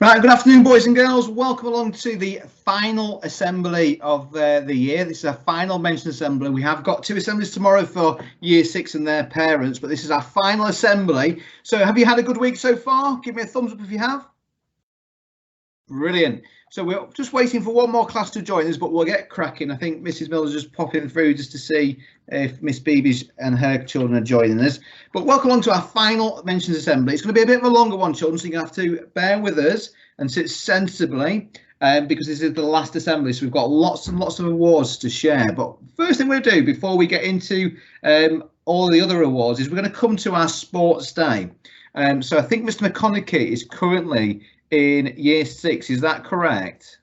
Right, good afternoon, boys and girls. Welcome along to the final assembly of the year. This is our final mention assembly. We have got two assemblies tomorrow for Year 6 and their parents, but this is our final assembly. So have you had a good week so far? Give me a thumbs up if you have. Brilliant. So we're just waiting for one more class to join us, but we'll get cracking. I think Mrs. Miller's just popping through just to see if Miss Beebe and her children are joining us. But welcome along to our final mentions assembly. It's going to be a bit of a longer one, children, so you're going to have to bear with us and sit sensibly because this is the last assembly. So we've got lots and lots of awards to share. But first thing we'll do before we get into all the other awards is we're going to come to our sports day. So I think Mr. McConaughey is currently in Year 6, is that correct?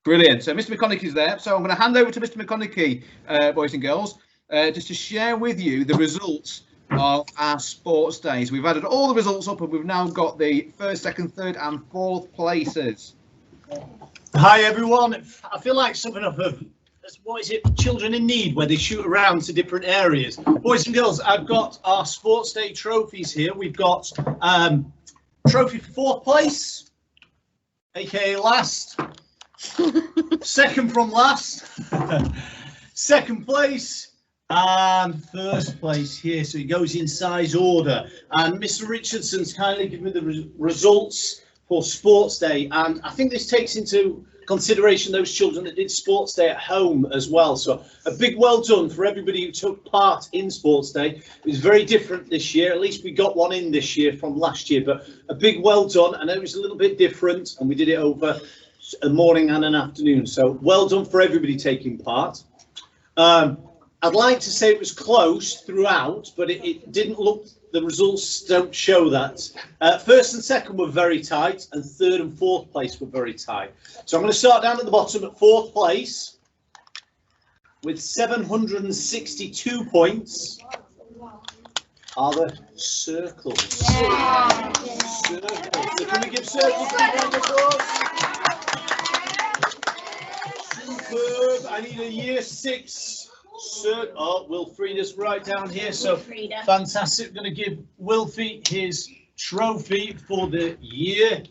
Brilliant. So Mr. McConaughey is there. So I'm going to hand over to Mr. McConaughey, boys and girls, just to share with you the results of our sports days. We've added all the results up and we've now got the first, second, third and fourth places. Hi everyone. I feel like something of a, what is it, Children in Need, where they shoot around to different areas. Boys and girls, I've got our sports day trophies here. We've got trophy for fourth place, aka last, second from last, second place, and first place here. So it goes in size order. And Mr. Richardson's kindly given me the results for sports day, and I think this takes into consideration those children that did sports day at home as well. So a big well done for everybody who took part in sports day. It was very different this year. At least we got one in this year from last year, but a big well done. I know it was a little bit different and we did it over a morning and an afternoon. So well done for everybody taking part. I'd like to say it was close throughout, but it didn't look, the results don't show that. First and second were very tight, and third and fourth place were very tight. So I'm going to start down at the bottom at fourth place with 762 points. Are the circles? Yeah. Circles. So can we give circles a round of applause? Superb. I need a Year 6. Oh, Wilfrida's right down here, so fantastic. We're going to give Wilfie his trophy for the year.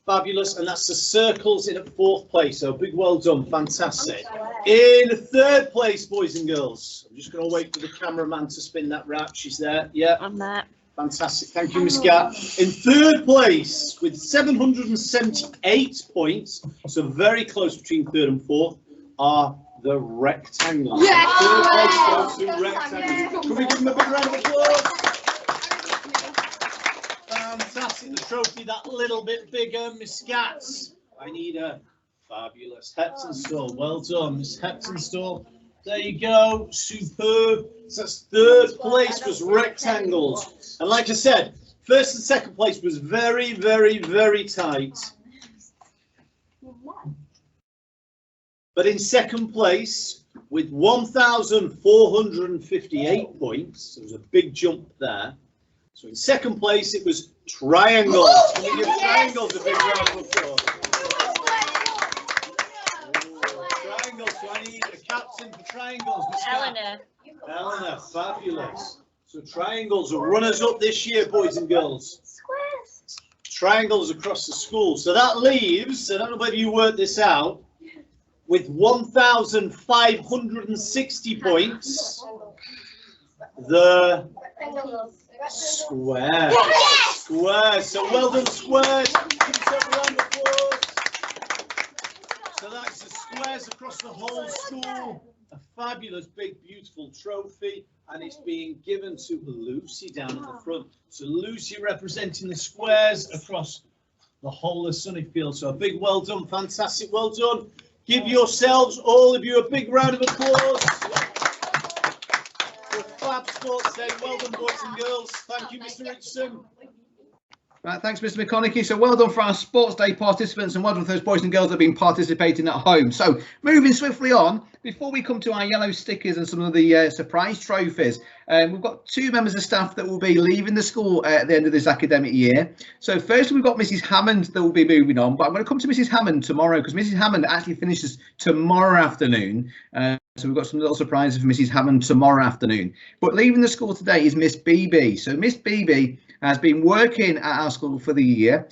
Fabulous, and that's the circles in at fourth place, so big well done, fantastic. In third place, boys and girls, I'm just going to wait for the cameraman to spin that wrap. She's there, yeah. I'm there. Fantastic, thank you, Miss Gat. In third place with 778 points, so very close between third and fourth, are the rectangles. Yes. Third place goes to rectangles. Can we give them a big round of applause? Fantastic. The trophy that little bit bigger, Miss Scats. I need a fabulous Heptonstall. Well done, Miss Heptonstall. There you go. Superb. So that's third place was rectangles. And like I said, first and second place was very, very, very tight. But in second place, with 1,458 points, so there was a big jump there. So in second place, it was triangles. Can we give triangles a big round of applause? Triangles, so I need a captain for triangles. Eleanor. Eleanor, fabulous. So triangles are runners up this year, boys and girls. Squares. Triangles across the school. So that leaves, I don't know whether you worked this out, with 1,560 points, the square. Yes! Square. So well done, squares. Give yourself a round of applause. So that's the squares across the whole school. A fabulous, big, beautiful trophy, and it's being given to Lucy down at the front. So Lucy representing the squares across the whole of Sunnyfield. So a big well done, fantastic, well done. Give yourselves, all of you, a big round of applause for Fab Sports Day. Well done, boys and girls. Thank you, Mr. Richardson. Right, thanks, Mr. McConaughey. So well done for our Sports Day participants and well done for those boys and girls that have been participating at home. So moving swiftly on, before we come to our yellow stickers and some of the surprise trophies, we've got two members of staff that will be leaving the school at the end of this academic year. So first we've got Mrs. Hammond that will be moving on, but I'm going to come to Mrs. Hammond tomorrow because Mrs. Hammond actually finishes tomorrow afternoon. So we've got some little surprises for Mrs. Hammond tomorrow afternoon. But leaving the school today is Miss Beebe. So Miss Beebe has been working at our school for the year.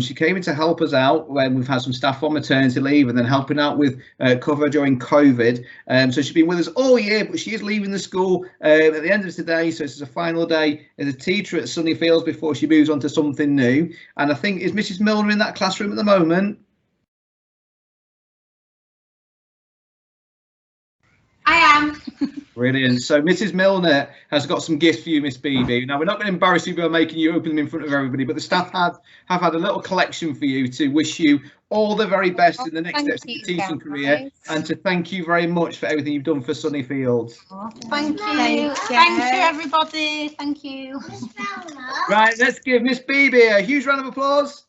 She came in to help us out when we've had some staff on maternity leave and then helping out with cover during COVID. So she's been with us all year, but she is leaving the school at the end of today. So this is a final day as a teacher at Sunny Fields before she moves on to something new. And I think, is Mrs. Milner in that classroom at the moment? I am. Brilliant. So Mrs. Milner has got some gifts for you, Miss Beebe. Now, we're not going to embarrass you by making you open them in front of everybody, but the staff have had a little collection for you to wish you all the very best in the next steps of your teaching career, and to thank you very much for everything you've done for Sunny Fields. Thank you. Thank you, everybody. Thank you. Right, let's give Miss Beebe a huge round of applause.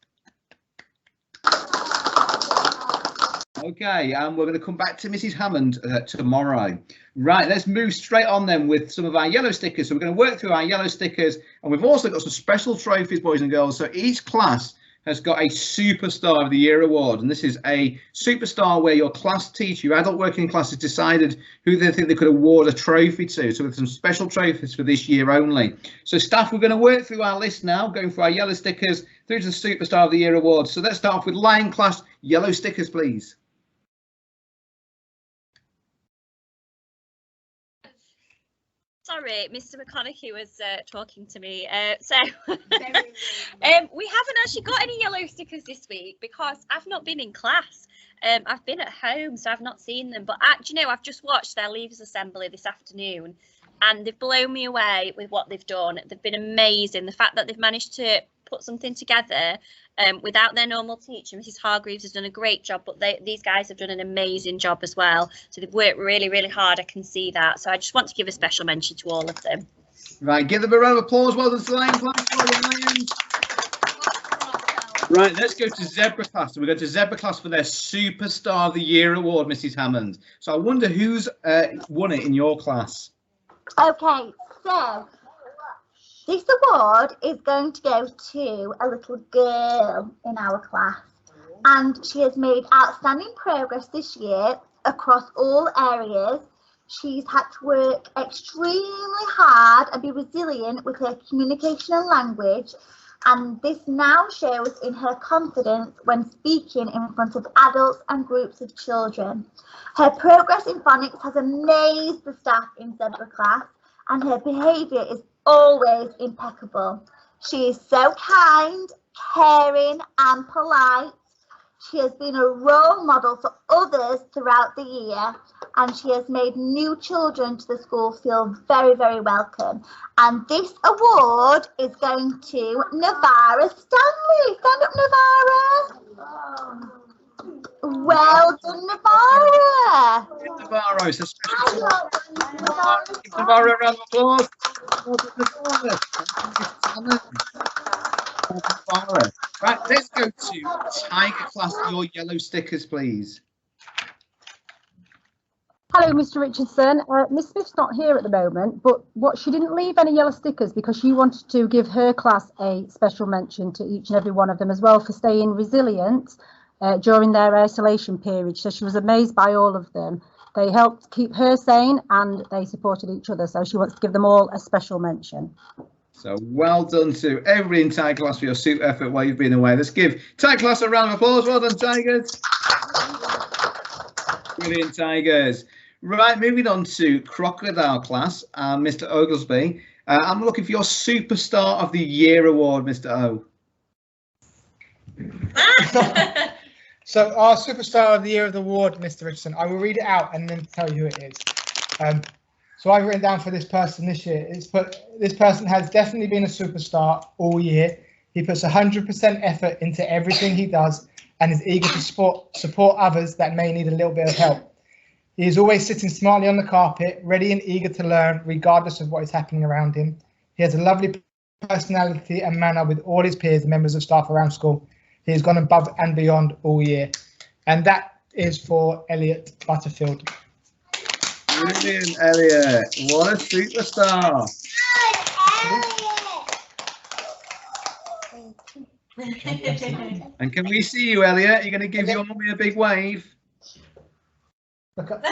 Okay, and we're going to come back to Mrs. Hammond tomorrow. Right, let's move straight on then with some of our yellow stickers. So we're going to work through our yellow stickers, and we've also got some special trophies, boys and girls. So each class has got a Superstar of the Year award, and this is a superstar where your class teacher, your adult working class, has decided who they think they could award a trophy to. So with some special trophies for this year only. So staff, we're going to work through our list now, going through our yellow stickers through to the Superstar of the Year awards. So let's start off with Lion Class yellow stickers, please. Sorry, Mr. McConaughey was talking to me. We haven't actually got any yellow stickers this week because I've not been in class. I've been at home, so I've not seen them. But do you know, I've just watched their Leavers Assembly this afternoon, and they've blown me away with what they've done. They've been amazing. The fact that they've managed to put something together without their normal teacher. Mrs. Hargreaves has done a great job, but these guys have done an amazing job as well. So they've worked really, really hard. I can see that. So I just want to give a special mention to all of them. Right, give them a round of applause. Well done to the Lion Class. Well done, Lions. Right, let's go to Zebra Class. So we're going to Zebra Class for their Superstar of the Year award, Mrs. Hammond. So I wonder who's won it in your class. Okay, so this award is going to go to a little girl in our class, and she has made outstanding progress this year across all areas. She's had to work extremely hard and be resilient with her communication and language, and this now shows in her confidence when speaking in front of adults and groups of children. Her progress in phonics has amazed the staff in Zebra Class, and her behaviour is always impeccable. She is so kind, caring and polite. She has been a role model for others throughout the year, and she has made new children to the school feel very, very welcome. And this award is going to Navara Stanley. Stand up, Navara. Well done, Navara. Navarro, it's a special give Navarro a round of applause. Right, let's go to Tiger Class, your yellow stickers, please. Hello, Mr. Richardson. Miss Smith's not here at the moment, but she didn't leave any yellow stickers because she wanted to give her class a special mention to each and every one of them as well for staying resilient during their isolation period. So she was amazed by all of them. They helped keep her sane and they supported each other. So she wants to give them all a special mention. So well done to everybody in Tiger Class for your super effort while you've been away. Let's give Tiger Class a round of applause. Well done, Tigers. Brilliant, Tigers. Right, moving on to Crocodile Class, Mr. Oglesby. I'm looking for your Superstar of the Year award, Mr. O. So our Superstar of the Year of the award, Mr. Richardson, I will read it out and then tell you who it is. So I've written down for this person this year. This person has definitely been a superstar all year. He puts 100% effort into everything he does and is eager to support others that may need a little bit of help. He is always sitting smartly on the carpet, ready and eager to learn, regardless of what is happening around him. He has a lovely personality and manner with all his peers and members of staff around school. He has gone above and beyond all year. And that is for Elliot Butterfield. Brilliant, Elliot. What a superstar. And can we see you, Elliot? You're going to give your mummy a big wave. Look up,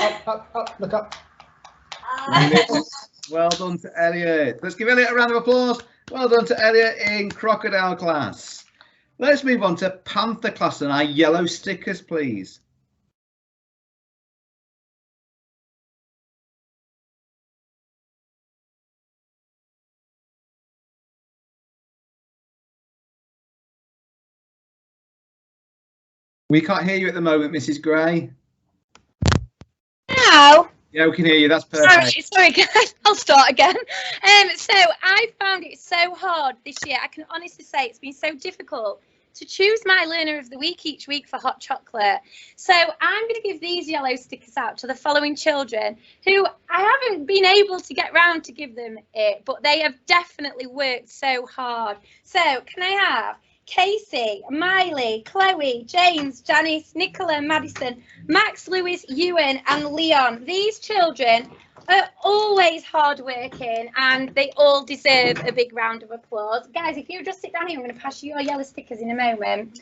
look up. Well done to Elliot. Let's give Elliot a round of applause. Well done to Elliot in Crocodile class. Let's move on to Panther class and our yellow stickers, please. We can't hear you at the moment, Mrs. Gray. Now. Yeah, we can hear you. That's perfect. Sorry, guys. I'll start again. So I found it so hard this year. I can honestly say it's been so difficult to choose my learner of the week each week for hot chocolate. So I'm going to give these yellow stickers out to the following children who I haven't been able to get round to give them it, but they have definitely worked so hard. So can I have Casey, Miley, Chloe, James, Janice, Nicola, Madison, Max, Lewis, Ewan and Leon. These children are always hardworking and they all deserve a big round of applause. Guys, if you just sit down here, I'm going to pass you your yellow stickers in a moment.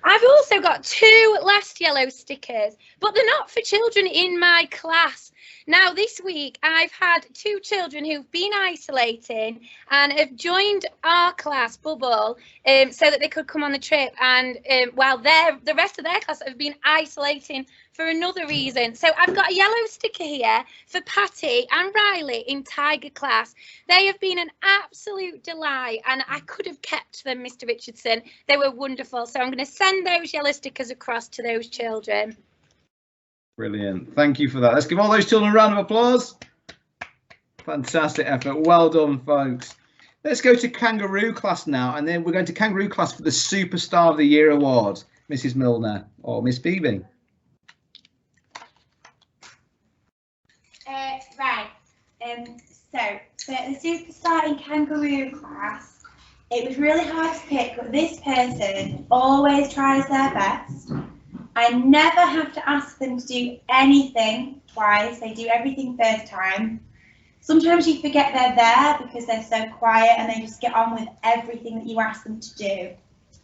I've also got 2 last yellow stickers, but they're not for children in my class. Now, this week, I've had 2 children who've been isolating and have joined our class bubble so that they could come on the trip. And while the rest of their class have been isolating for another reason. So I've got a yellow sticker here for Patty and Riley in Tiger class. They have been an absolute delight and I could have kept them, Mr. Richardson. They were wonderful. So I'm going to send those yellow stickers across to those children. Brilliant. Thank you for that. Let's give all those children a round of applause. Fantastic effort. Well done, folks. Let's go to Kangaroo class now, and then we're going to Kangaroo class for the Superstar of the Year award. Mrs. Milner or Miss Beebe. Right. So for the Superstar in Kangaroo class, it was really hard to pick, but this person always tries their best. I never have to ask them to do anything twice. They do everything first time. Sometimes you forget they're there because they're so quiet and they just get on with everything that you ask them to do.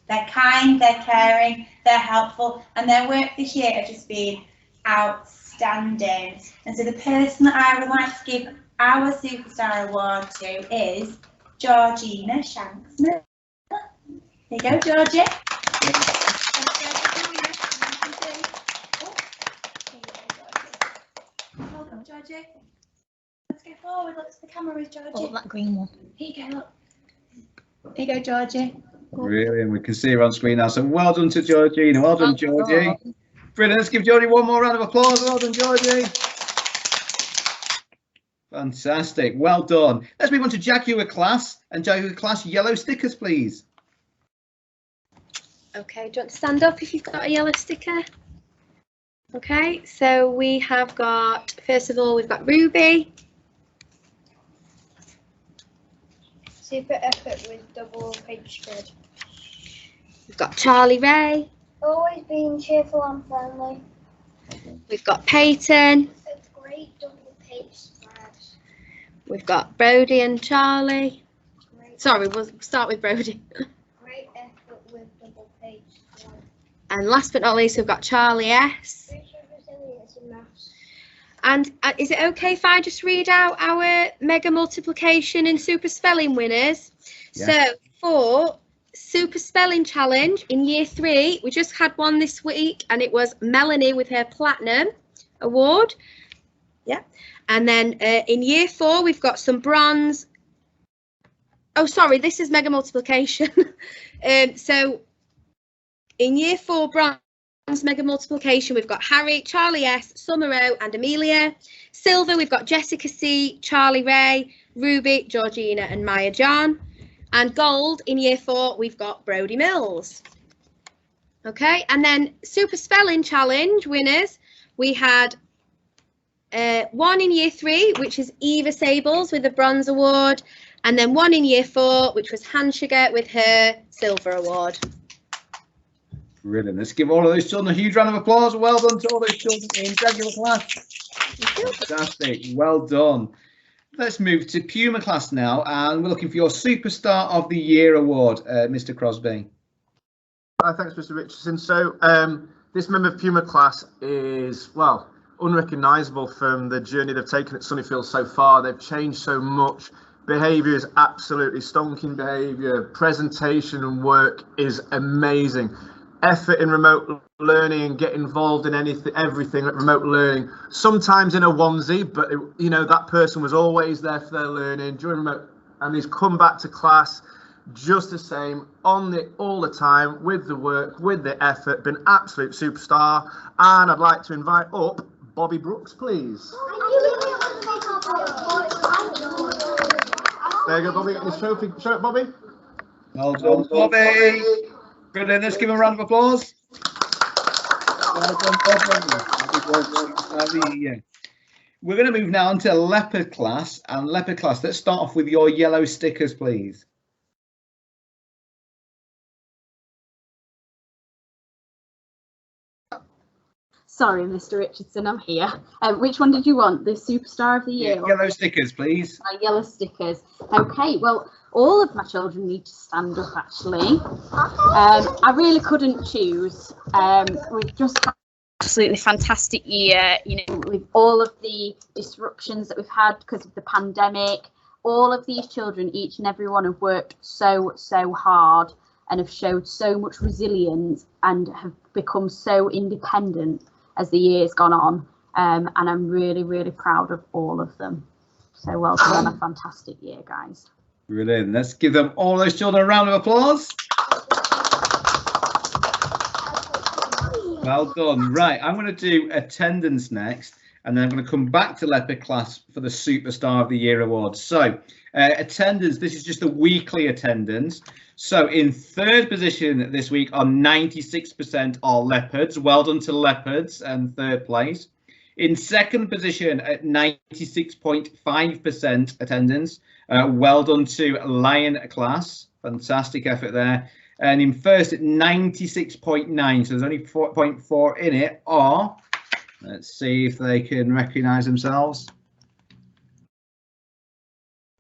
They're kind, they're caring, they're helpful, and their work this year has just been outstanding. And so the person that I would like to give our Superstar Award to is Georgina Shanks. Here you go, Georgie. Georgie, let's go forward. Look to the camera, Georgie. Oh, that green one. Here you go. Look. Here you go, Georgie. Brilliant. We can see her on screen now. So well done to Georgina. Well done, Georgie. Brilliant. Let's give Georgie one more round of applause. Well done, Georgie. Fantastic. Well done. Let's move on to Jaguar class. And Jaguar class, yellow stickers, please. Okay, do you want to stand up if you've got a yellow sticker? Okay, so we have got, first of all, we've got Ruby. Super effort with double page spread. We've got Charlie Ray. Always being cheerful and friendly. We've got Peyton. It's great double page spread. We've got Brody and Charlie. Great, Sorry, we'll start with Brody. great effort with double page spread. And last but not least, we've got Charlie S. Resilience in maths. And is it okay if I just read out our mega multiplication and super spelling winners? Yeah. So for super spelling challenge in year 3, we just had one this week and it was Melanie with her platinum award. Yeah. And then in year 4, we've got some bronze. Oh, sorry, this is mega multiplication. So in year 4 bronze mega multiplication, we've got Harry, Charlie S, Sumero and Amelia. Silver, we've got Jessica C, Charlie Ray, Ruby, Georgina and Maya John. And gold in year 4, we've got Brody Mills. Okay, and then super spelling challenge winners, we had one in year 3, which is Eva Sables with the bronze award, and then one in year 4, which was Hansugar with her silver award. Brilliant. Let's give all of those children a huge round of applause. Well done to all those children in Jaguar class. Fantastic. Well done. Let's move to Puma class now, and we're looking for your Superstar of the Year award, Mr. Crosby. Thanks, Mr. Richardson. So this member of Puma class is, well, unrecognisable from the journey they've taken at Sunnyfield so far. They've changed so much. Behaviour is absolutely stonking behaviour. Presentation and work is amazing. Effort in remote learning and get involved in everything at remote learning. Sometimes in a onesie, but you know, that person was always there for their learning during remote, and he's come back to class just the same all the time with the work, with the effort. Been absolute superstar. And I'd like to invite up Bobby Brooks, please. There you go, Bobby. Get this trophy. Show it, Bobby. Well done, Bobby. Brilliant. Let's give him a round of applause. Well done, Bobby. We're going to move now on to Leopard class. And Leopard class, let's start off with your yellow stickers, please. Sorry, Mr. Richardson, I'm here. Which one did you want? The Superstar of the Year? Yeah, yellow stickers, please. Yellow stickers. Okay, well, all of my children need to stand up, actually. I really couldn't choose. We've just had an absolutely fantastic year, you know, with all of the disruptions that we've had because of the pandemic. All of these children, each and every one, have worked so hard and have showed so much resilience and have become so independent as the year's gone on, and I'm really proud of all of them. So well done, a fantastic year, guys. Brilliant. Let's give them, all those children, a round of applause. Well done. Right, I'm going to do attendance next, and then I'm going to come back to Leopard class for the Superstar of the Year award. So attendance, this is just the weekly attendance. So in third position this week are 96% are Leopards. Well done to Leopards and third place. In second position at 96.5% attendance. Well done to Lion class. Fantastic effort there. And in first at 96.9, so there's only 4.4 in it, are, let's see if they can recognise themselves.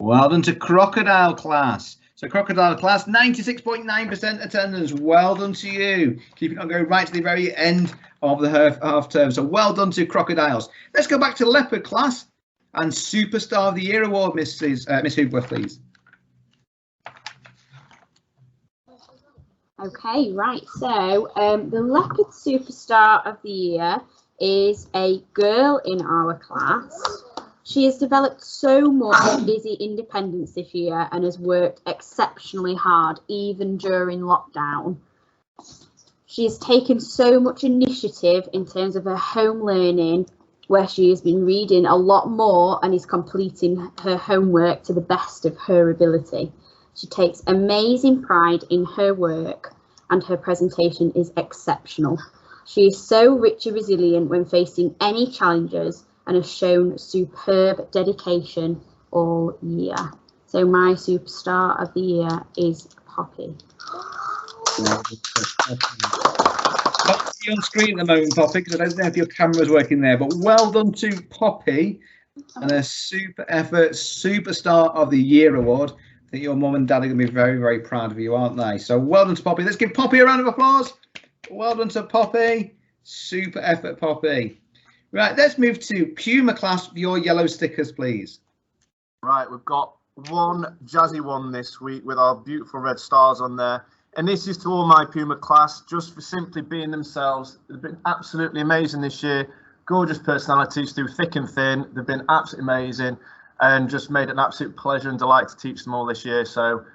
Well done to Crocodile class. So Crocodile class, 96.9% attendance. Well done to you. Keeping on going right to the very end of the half term. So well done to Crocodiles. Let's go back to Leopard class and Superstar of the Year award, Miss Hooper, please. Okay, right. So the Leopard Superstar of the Year is a girl in our class. She has developed so much busy independence this year and has worked exceptionally hard, even during lockdown. She has taken so much initiative in terms of her home learning, where she has been reading a lot more and is completing her homework to the best of her ability. She takes amazing pride in her work and her presentation is exceptional. She is so rich and resilient when facing any challenges and has shown superb dedication all year. So my Superstar of the Year is Poppy. Not see on screen at the moment, Poppy, because I don't know if your camera's working there, but well done to Poppy and a super effort Superstar of the Year award. I think your mum and dad are going to be very proud of you, aren't they? So well done to Poppy. Let's give Poppy a round of applause. Well done to Poppy. Super effort, Poppy. Right, let's move to Puma class for your yellow stickers, please. Right, we've got one jazzy one this week with our beautiful red stars on there. And this is to all my Puma class, just for simply being themselves. They've been absolutely amazing this year. Gorgeous personalities through thick and thin. They've been absolutely amazing and just made it an absolute pleasure and delight to teach them all this year. So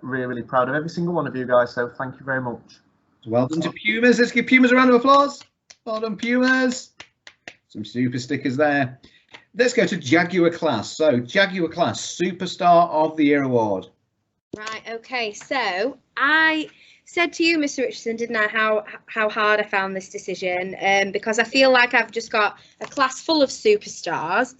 really proud of every single one of you guys. So thank you very much. Well done to Pumas. Let's give Pumas a round of applause. Well done, Pumas. Some super stickers there. Let's go to Jaguar class. So Jaguar class, Superstar of the Year award. Right, okay, so I said to you, Mr. Richardson, didn't I, how hard I found this decision, because I feel like I've just got a class full of superstars.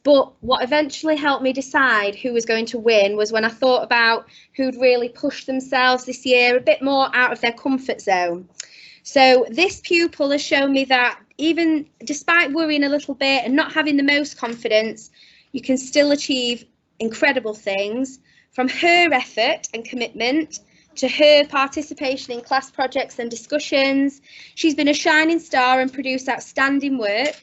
But what eventually helped me decide who was going to win was when I thought about who'd really pushed themselves this year a bit more out of their comfort zone. So this pupil has shown me that even despite worrying a little bit and not having the most confidence, you can still achieve incredible things. From her effort and commitment to her participation in class projects and discussions, she's been a shining star and produced outstanding work.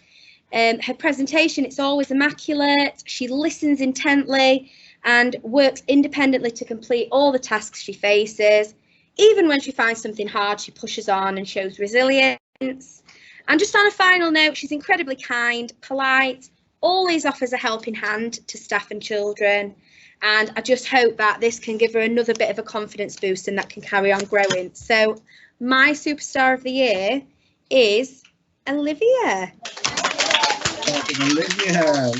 Her presentation, it's always immaculate. She listens intently and works independently to complete all the tasks she faces. Even when she finds something hard, she pushes on and shows resilience. And just on a final note, she's incredibly kind, polite, always offers a helping hand to staff and children. And I just hope that this can give her another bit of a confidence boost and that can carry on growing. So my superstar of the year is Olivia. Olivia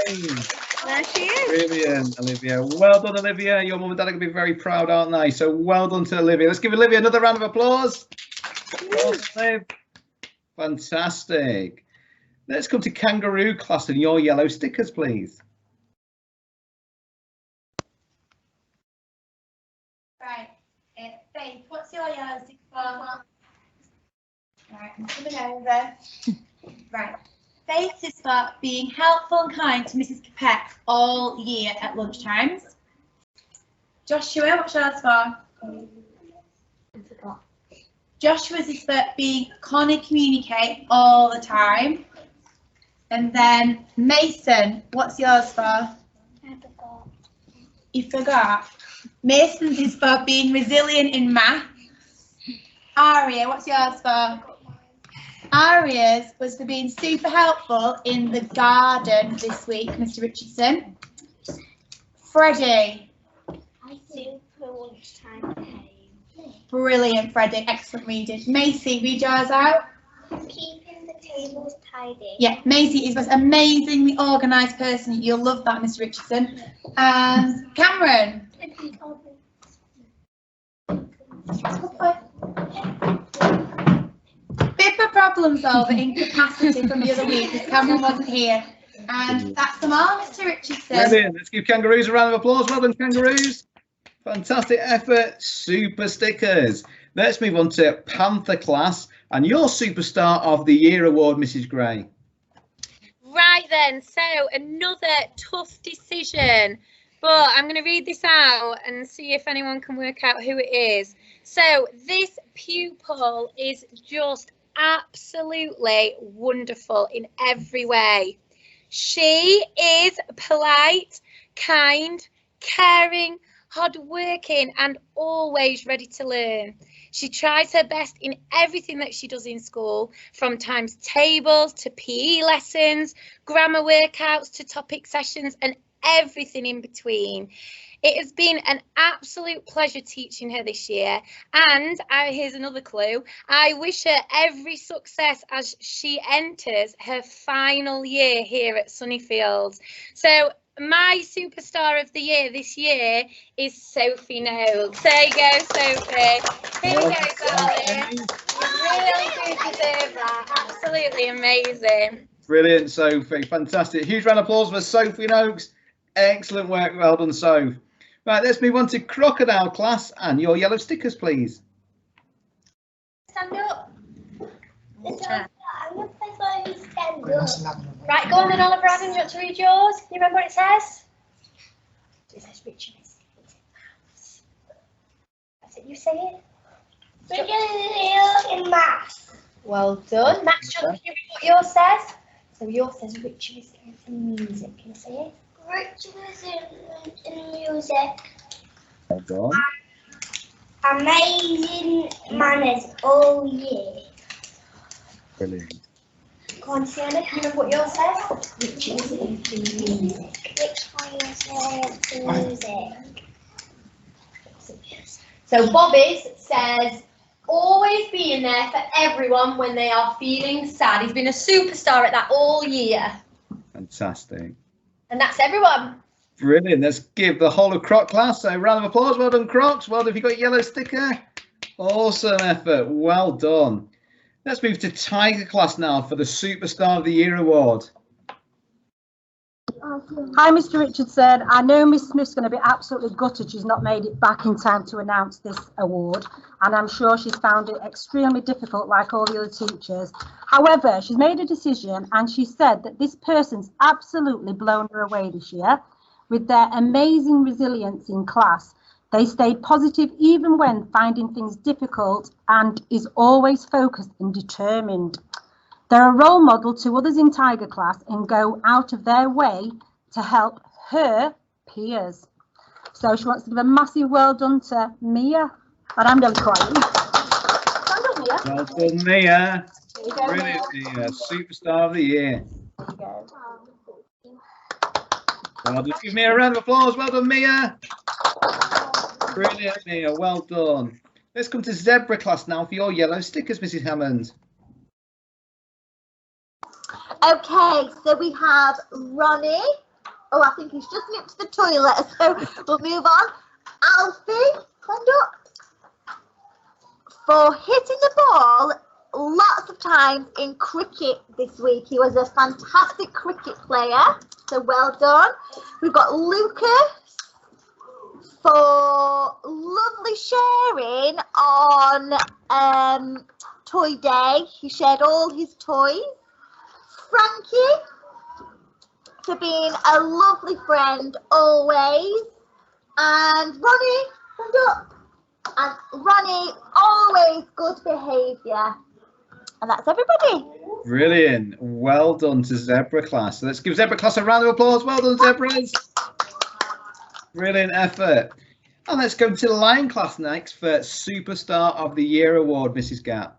Wayne. There she is. Brilliant, Olivia. Well done, Olivia. Your mum and dad are going to be very proud, aren't they? So well done to Olivia. Let's give Olivia another round of applause. Well, Liv. Fantastic. Let's come to Kangaroo class and your yellow stickers, please. Right, Faith, what's your yellow sticker for? Right, I'm coming over. Right, Faith is for being helpful and kind to Mrs. Capet all year at lunchtimes. Joshua, what's yours for? Joshua's is for being Connie communicate all the time. And then Mason, what's yours for? I forgot. You forgot. Mason's is for being resilient in math. Aria, what's yours for? Aria's was for being super helpful in the garden this week, Mr. Richardson. Freddie. I think for lunchtime came. Brilliant, Freddie. Excellent reading. Macy, read yours out. Keeping the tables tidy. Yeah, Maisie is the most amazingly organised person. You'll love that, Mr. Richardson. And Cameron. Bit of a problem solver incapacity from the other week because Cameron wasn't here. And that's them all, Mr. Richardson. Brilliant. Let's give Kangaroos a round of applause. Well done, Kangaroos. Fantastic effort. Super stickers. Let's move on to Panther class and your Superstar of the Year award, Mrs. Gray. Right then, so another tough decision, but I'm going to read this out and see if anyone can work out who it is. So this pupil is just absolutely wonderful in every way. She is polite, kind, caring, hardworking and always ready to learn. She tries her best in everything that she does in school, from times tables to PE lessons, grammar workouts to topic sessions and everything in between. It has been an absolute pleasure teaching her this year, and here's another clue. I wish her every success as she enters her final year here at Sunnyfields. So my Superstar of the Year this year is Sophie Noakes. There you go, Sophie. Here you go, darling. You really do deserve that. Absolutely amazing. Brilliant, Sophie. Fantastic. Huge round of applause for Sophie Noakes. Excellent work. Well done, Soph. Right, let's move on to Crocodile class and your yellow stickers, please. Stand up. I'm going to play for you stand up. Right, go on then, Oliver Adam, you want to read yours? Can you remember what it says? It says Richard Mouse. That's it, you say it. Richard in maths. Well done. Max, can you read what yours says? So yours says Richard is in music. Can you say it? Richard was in music. Well done. Amazing manners all year. Brilliant. Go on, Sienna, can you remember what yours says? Richard is in music. Which one is in music? So Bobby's says, always being there for everyone when they are feeling sad. He's been a superstar at that all year. Fantastic. And that's everyone. Brilliant. Let's give the whole of Croc class a round of applause. Well done, Crocs. Well done if you got a yellow sticker. Awesome effort. Well done. Let's move to Tiger class now for the Superstar of the Year award. Hi, Mr. Richardson. I know Miss Smith's going to be absolutely gutted she's not made it back in time to announce this award, and I'm sure she's found it extremely difficult like all the other teachers. However, she's made a decision and she said that this person's absolutely blown her away this year with their amazing resilience in class. They stay positive even when finding things difficult and is always focused and determined. They're a role model to others in Tiger class and go out of their way to help her peers. So she wants to give a massive well done to Mia. And I'm nearly crying. Well done, Mia. Brilliant, Mia. Superstar of the year. Well, just give me a round of applause. Well done, Mia. Brilliant, Mia. Well done. Let's come to Zebra class now for your yellow stickers, Mrs. Hammond. Okay, so we have Ronnie. Oh, I think he's just nipped to the toilet, so we'll move on. Alfie, stand up. For hitting the ball lots of times in cricket this week. He was a fantastic cricket player, so well done. We've got Lucas for lovely sharing on Toy Day. He shared all his toys. Frankie for being a lovely friend always. And Ronnie, stand up. And Ronnie, always good behaviour. And that's everybody. Brilliant. Well done to Zebra class. So let's give Zebra class a round of applause. Well done, Zebras. Brilliant effort. And let's go to the Lion class next for Superstar of the Year award, Mrs. Gatt.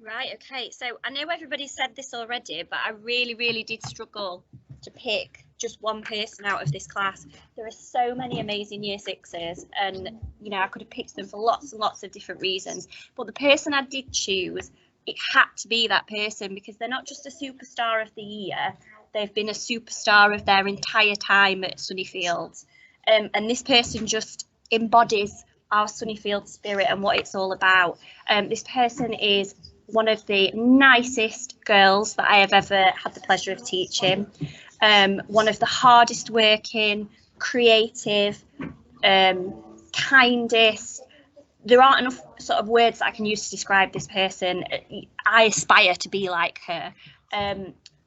Right, okay. So I know everybody said this already, but I really did struggle to pick just one person out of this class. There are so many amazing year sixes, and you know, I could have picked them for lots and lots of different reasons, but the person I did choose, it had to be that person, because they're not just a superstar of the year, they've been a superstar of their entire time at Sunnyfields, and this person just embodies our Sunnyfield spirit and what it's all about. This person is one of the nicest girls that I have ever had the pleasure of teaching. One of the hardest working, creative, kindest. There aren't enough sort of words that I can use to describe this person. I aspire to be like her.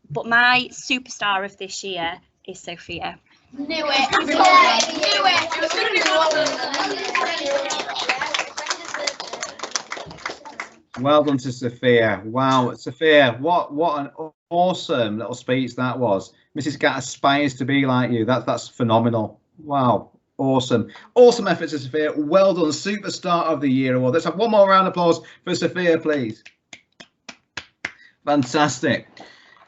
But my superstar of this year is Sophia. Knew it. Yeah, knew it. It was going to be one. Well done to Sophia. Wow, Sophia, what an awesome little speech that was. Mrs. Gatt aspires to be like you. That's phenomenal. Wow, awesome. Awesome effort to Sophia. Well done, Superstar of the Year award. Let's have one more round of applause for Sophia, please. Fantastic.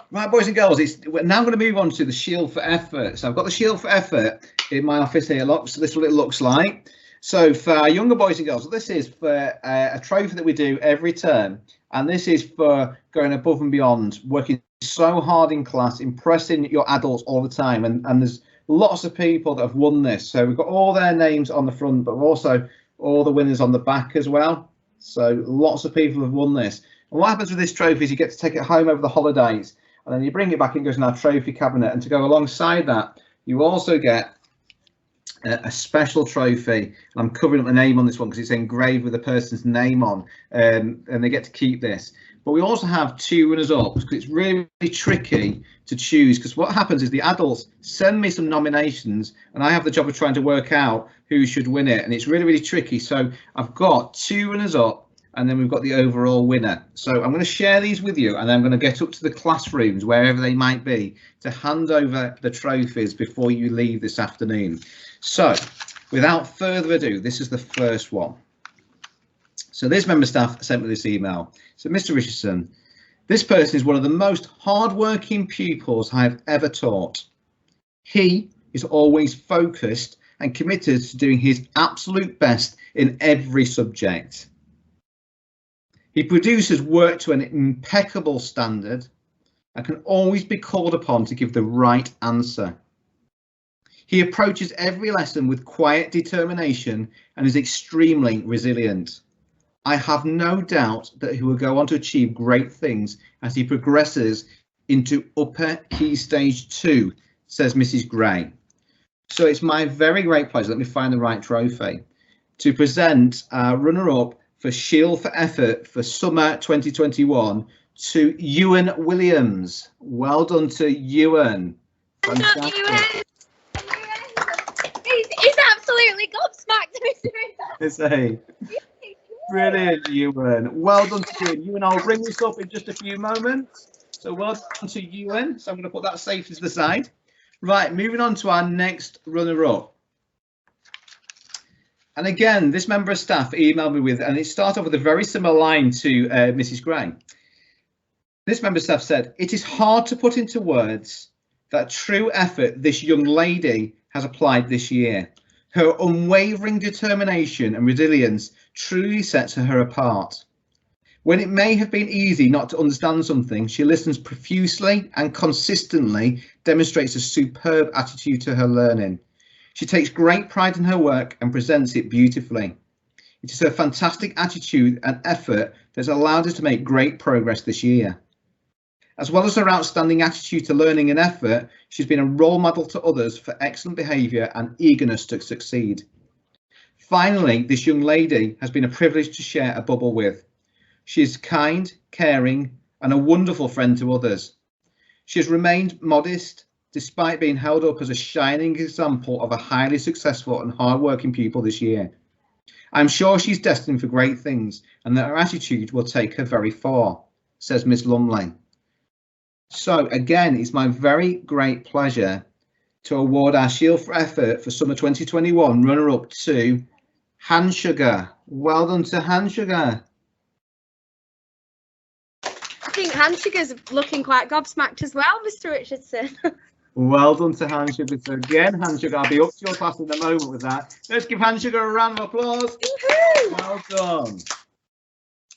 Right, boys and girls, we're now going to move on to the Shield for Effort. So I've got the Shield for Effort in my office here. So this is what it looks like. So for our younger boys and girls, this is for a trophy that we do every term, and this is for going above and beyond, working so hard in class, impressing your adults all the time, and there's lots of people that have won this. So we've got all their names on the front, but also all the winners on the back as well. So lots of people have won this. And what happens with this trophy is you get to take it home over the holidays, and then you bring it back and it goes in our trophy cabinet. And to go alongside that, you also get a special trophy. I'm covering up the name on this one because it's engraved with the person's name on, and they get to keep this. But we also have two runners up because it's really tricky to choose, because what happens is the adults send me some nominations and I have the job of trying to work out who should win it, and it's really tricky. So I've got two runners up and then we've got the overall winner. So I'm going to share these with you, and I'm going to get up to the classrooms wherever they might be to hand over the trophies before you leave this afternoon. So without further ado, this is the first one. So this member staff sent me this email. So Mr. Richardson, this person is one of the most hardworking pupils I have ever taught. He is always focused and committed to doing his absolute best in every subject. He produces work to an impeccable standard and can always be called upon to give the right answer. He approaches every lesson with quiet determination and is extremely resilient. I have no doubt that he will go on to achieve great things as he progresses into upper key stage 2, says Mrs. Gray. So it's my very great pleasure, let me find the right trophy, to present our runner-up for Shield for Effort for summer 2021 to Ewan Williams. Well done to Ewan. Fantastic. He's absolutely gobsmacked, Mr. Is he? Brilliant, Ewan. Well done to you. Ewan, I'll bring this up in just a few moments. So well done to Ewan. So I'm going to put that safely to the side. Right, moving on to our next runner-up. And again, this member of staff emailed me with, and it started off with a very similar line to Mrs. Gray. This member of staff said, "It is hard to put into words that true effort this young lady has applied this year. Her unwavering determination and resilience truly sets her apart. When it may have been easy not to understand something, she listens profusely and consistently demonstrates a superb attitude to her learning. She takes great pride in her work and presents it beautifully. It is her fantastic attitude and effort that's allowed her to make great progress this year. As well as her outstanding attitude to learning and effort, she's been a role model to others for excellent behaviour and eagerness to succeed. Finally, this young lady has been a privilege to share a bubble with. She is kind, caring, and a wonderful friend to others. She has remained modest, despite being held up as a shining example of a highly successful and hard-working pupil this year. I'm sure she's destined for great things and that her attitude will take her very far," says Miss Lumley. So again, it's my very great pleasure to award our Shield for Effort for Summer 2021 runner-up to Hand Sugar. Well done to Hand Sugar. I think Hand Sugar's looking quite gobsmacked as well, Mr. Richardson. Well done to Hand Sugar. So again, Hand Sugar, I'll be up to your class in a moment with that. Let's give Hand Sugar a round of applause. Well done.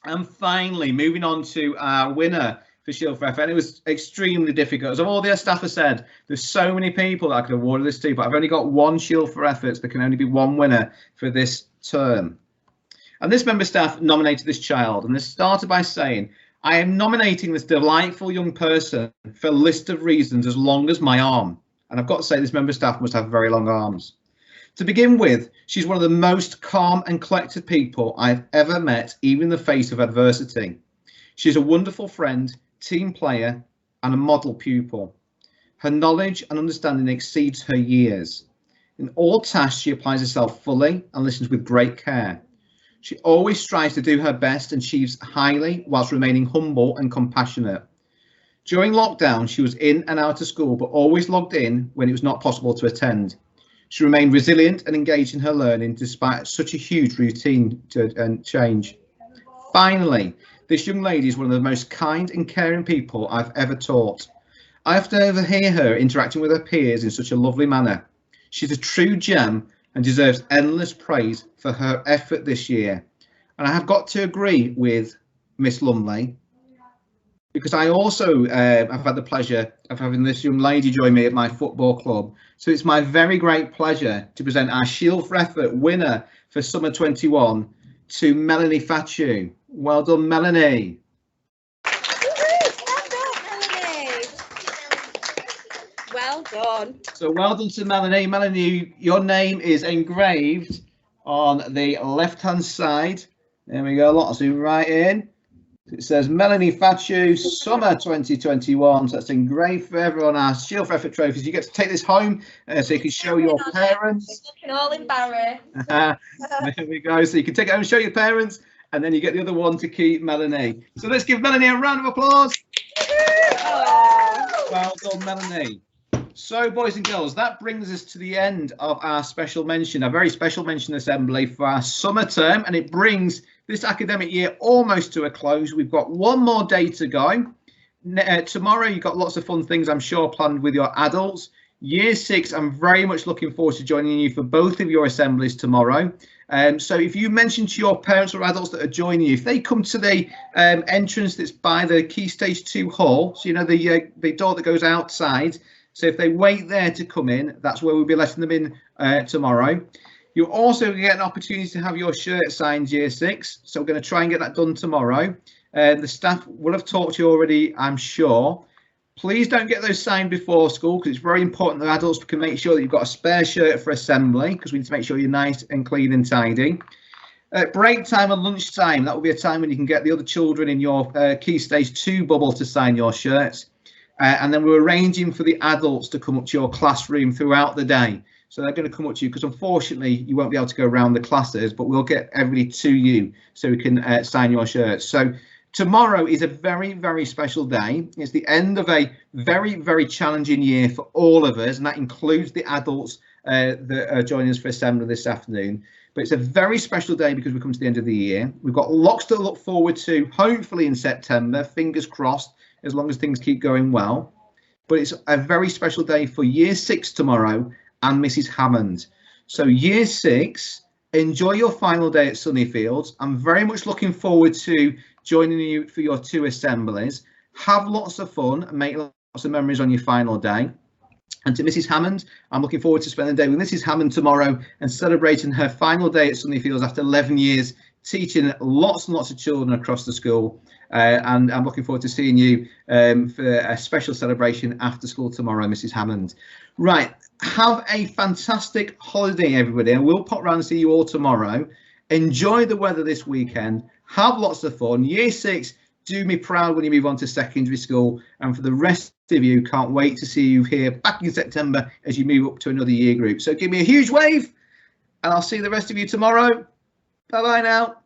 And finally, moving on to our winner for Shield for Effort. And it was extremely difficult. As all the staff have said, there's so many people that I could award this to, but I've only got one Shield for Effort. So there can only be one winner for this term. And this member of staff nominated this child, and they started by saying, "I am nominating this delightful young person for a list of reasons as long as my arm." And I've got to say, this member of staff must have very long arms. To begin with, she's one of the most calm and collected people I've ever met, even in the face of adversity. She's a wonderful friend, team player, and a model pupil. Her knowledge and understanding exceeds her years. In all tasks, she applies herself fully and listens with great care. She always strives to do her best and achieves highly whilst remaining humble and compassionate. During lockdown, she was in and out of school, but always logged in when it was not possible to attend. She remained resilient and engaged in her learning despite such a huge routine and change. Finally, this young lady is one of the most kind and caring people I've ever taught. I often overhear her interacting with her peers in such a lovely manner. She's a true gem and deserves endless praise for her effort this year. And I have got to agree with Miss Lumley, because I also have had the pleasure of having this young lady join me at my football club. So it's my very great pleasure to present our Shield for Effort winner for Summer 21 to Melanie Fatu. Well done, Melanie. Well done. So well done to Melanie. Melanie, your name is engraved on the left-hand side. There we go. I'll zoom right in. It says Melanie Fatu, Summer 2021. So that's engraved for everyone. Our Shield for Effort trophies. You get to take this home so you can show your parents. Looking all embarrassed. There we go. So you can take it home and show your parents, and then you get the other one to keep, Melanie. So let's give Melanie a round of applause. Well done, Melanie. So, boys and girls, that brings us to the end of our special mention, a very special mention assembly for our summer term, and it brings this academic year almost to a close. We've got one more day to go. Tomorrow, you've got lots of fun things, I'm sure, planned with your adults. Year 6, I'm very much looking forward to joining you for both of your assemblies tomorrow. So if you mention to your parents or adults that are joining you, if they come to the entrance that's by the Key Stage 2 hall, so you know the door that goes outside, so if they wait there to come in, that's where we'll be letting them in tomorrow. You'll also get an opportunity to have your shirt signed Year 6, so we're going to try and get that done tomorrow. The staff will have talked to you already, I'm sure. Please don't get those signed before school, because it's very important that adults can make sure that you've got a spare shirt for assembly, because we need to make sure you're nice and clean and tidy. At break time and lunch time, that will be a time when you can get the other children in your Key Stage 2 bubble to sign your shirts. And then we're arranging for the adults to come up to your classroom throughout the day. So they're going to come up to you, because unfortunately you won't be able to go around the classes, but we'll get everybody to you so we can sign your shirts. So Tomorrow is a very, very special day. It's the end of a very, very challenging year for all of us, and that includes the adults that are joining us for assembly this afternoon. But it's a very special day because we come to the end of the year. We've got lots to look forward to, hopefully in September, fingers crossed, as long as things keep going well. But it's a very special day for Year 6 tomorrow and Mrs. Hammond. So Year 6, enjoy your final day at Sunnyfields. I'm very much looking forward to joining you for your 2 assemblies. Have lots of fun and make lots of memories on your final day. And to Mrs. Hammond, I'm looking forward to spending the day with Mrs. Hammond tomorrow and celebrating her final day at Sunnyfields after 11 years teaching lots and lots of children across the school. And I'm looking forward to seeing you for a special celebration after school tomorrow, Mrs. Hammond. Right, have a fantastic holiday, everybody, and we'll pop round and see you all tomorrow. Enjoy the weather this weekend. Have lots of fun. Year 6, do me proud when you move on to secondary school. And for the rest of you, can't wait to see you here back in September as you move up to another year group. So give me a huge wave, and I'll see the rest of you tomorrow. Bye-bye now.